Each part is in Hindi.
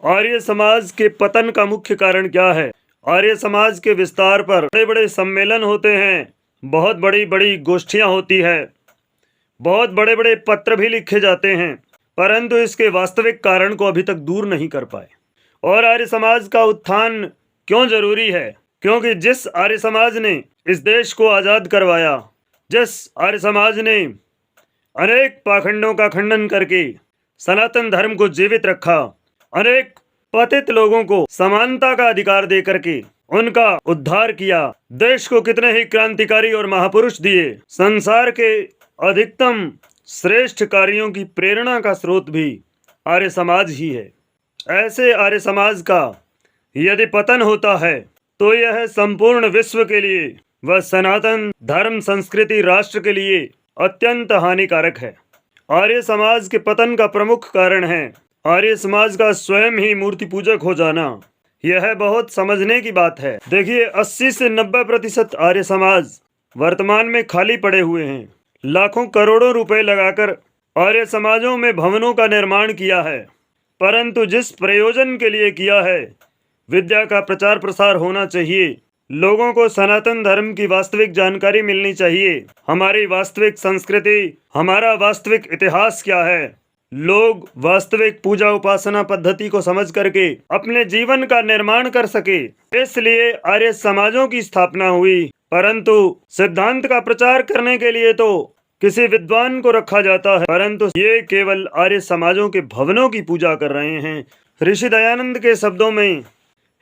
आर्य समाज के पतन का मुख्य कारण क्या है? आर्य समाज के विस्तार पर बड़े बड़े सम्मेलन होते हैं, बहुत बड़ी बड़ी गोष्ठियां होती है, बहुत बड़े बड़े पत्र भी लिखे जाते हैं, परंतु इसके वास्तविक कारण को अभी तक दूर नहीं कर पाए। और आर्य समाज का उत्थान क्यों जरूरी है? क्योंकि जिस आर्य समाज ने इस देश को आज़ाद करवाया, जिस आर्य समाज ने अनेक पाखंडों का खंडन करके सनातन धर्म को जीवित रखा, अनेक पतित लोगों को समानता का अधिकार दे करके उनका उद्धार किया, देश को कितने ही क्रांतिकारी और महापुरुष दिए, संसार के अधिकतम श्रेष्ठ कार्यों की प्रेरणा का स्रोत भी आर्य समाज ही है। ऐसे आर्य समाज का यदि पतन होता है तो यह संपूर्ण विश्व के लिए व सनातन धर्म संस्कृति राष्ट्र के लिए अत्यंत हानिकारक है। आर्य समाज के पतन का प्रमुख कारण है आर्य समाज का स्वयं ही मूर्ति पूजक हो जाना। यह बहुत समझने की बात है। देखिए, 80 से 90% आर्य समाज वर्तमान में खाली पड़े हुए हैं। लाखों करोड़ों रुपए लगाकर आर्य समाजों में भवनों का निर्माण किया है, परंतु जिस प्रयोजन के लिए किया है, विद्या का प्रचार प्रसार होना चाहिए, लोगों को सनातन धर्म की वास्तविक जानकारी मिलनी चाहिए, हमारी वास्तविक संस्कृति, हमारा वास्तविक इतिहास क्या है, लोग वास्तविक पूजा उपासना पद्धति को समझ करके अपने जीवन का निर्माण कर सके, इसलिए आर्य समाजों की स्थापना हुई। परंतु सिद्धांत का प्रचार करने के लिए तो किसी विद्वान को रखा जाता है, परंतु ये केवल आर्य समाजों के भवनों की पूजा कर रहे हैं। ऋषि दयानंद के शब्दों में,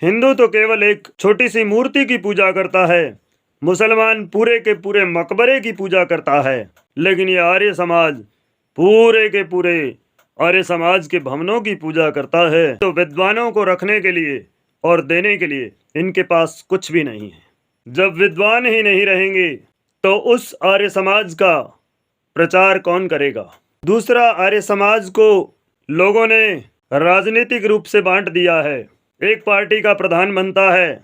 हिंदू तो केवल एक छोटी सी मूर्ति की पूजा करता है, मुसलमान पूरे के पूरे मकबरे की पूजा करता है, लेकिन ये आर्य समाज पूरे के पूरे आर्य समाज के भवनों की पूजा करता है। तो विद्वानों को रखने के लिए और देने के लिए इनके पास कुछ भी नहीं है। जब विद्वान ही नहीं रहेंगे तो उस आर्य समाज का प्रचार कौन करेगा? दूसरा, आर्य समाज को लोगों ने राजनीतिक रूप से बांट दिया है। एक पार्टी का प्रधान बनता है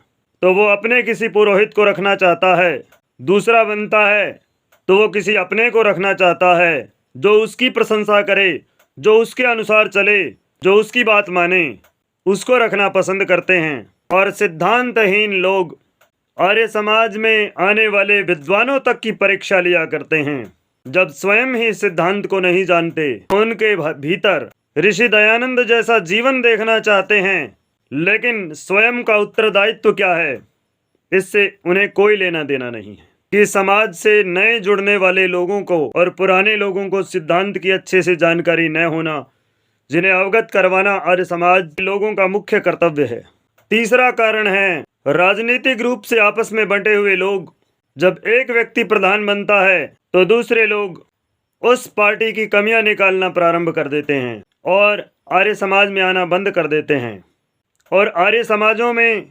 तो वो अपने किसी पुरोहित को रखना चाहता है, दूसरा बनता है तो वो किसी अपने को रखना चाहता है जो उसकी प्रशंसा करे, जो उसके अनुसार चले, जो उसकी बात माने, उसको रखना पसंद करते हैं। और सिद्धांतहीन लोग आर्य समाज में आने वाले विद्वानों तक की परीक्षा लिया करते हैं। जब स्वयं ही सिद्धांत को नहीं जानते, उनके भीतर ऋषि दयानंद जैसा जीवन देखना चाहते हैं, लेकिन स्वयं का उत्तरदायित्व क्या है, इससे उन्हें कोई लेना देना नहीं है। कि समाज से नए जुड़ने वाले लोगों को और पुराने लोगों को सिद्धांत की अच्छे से जानकारी न होना, जिन्हें अवगत करवाना आर्य समाज के लोगों का मुख्य कर्तव्य है। तीसरा कारण है राजनीतिक रूप से आपस में बंटे हुए लोग। जब एक व्यक्ति प्रधान बनता है तो दूसरे लोग उस पार्टी की कमियां निकालना प्रारंभ कर देते हैं और आर्य समाज में आना बंद कर देते हैं। और आर्य समाजों में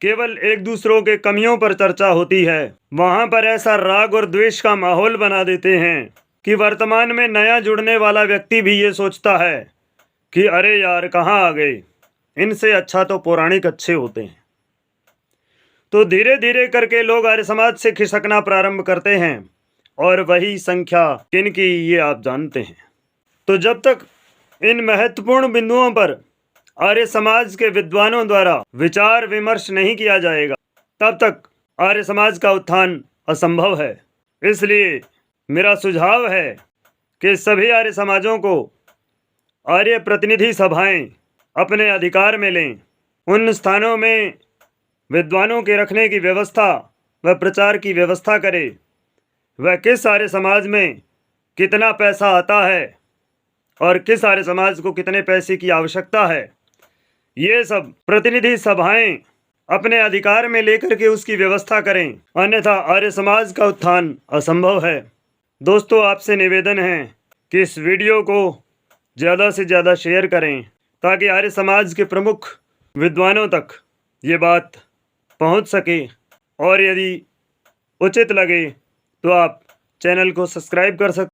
केवल एक दूसरों के कमियों पर चर्चा होती है। वहाँ पर ऐसा राग और द्वेष का माहौल बना देते हैं कि वर्तमान में नया जुड़ने वाला व्यक्ति भी ये सोचता है कि अरे यार, कहाँ आ गए, इनसे अच्छा तो पौराणिक अच्छे होते हैं। तो धीरे धीरे करके लोग आर्य समाज से खिसकना प्रारंभ करते हैं, और वही संख्या किनकी ये आप जानते हैं। तो जब तक इन महत्वपूर्ण बिंदुओं पर आर्य समाज के विद्वानों द्वारा विचार विमर्श नहीं किया जाएगा, तब तक आर्य समाज का उत्थान असंभव है। इसलिए मेरा सुझाव है कि सभी आर्य समाजों को आर्य प्रतिनिधि सभाएं अपने अधिकार में लें, उन स्थानों में विद्वानों के रखने की व्यवस्था व प्रचार की व्यवस्था करें। वह किस आर्य समाज में कितना पैसा आता है और किस आर्य समाज को कितने पैसे की आवश्यकता है, ये सब प्रतिनिधि सभाएं अपने अधिकार में लेकर के उसकी व्यवस्था करें, अन्यथा आर्य समाज का उत्थान असंभव है। दोस्तों, आपसे निवेदन है कि इस वीडियो को ज़्यादा से ज़्यादा शेयर करें ताकि आर्य समाज के प्रमुख विद्वानों तक ये बात पहुंच सके। और यदि उचित लगे तो आप चैनल को सब्सक्राइब कर सकते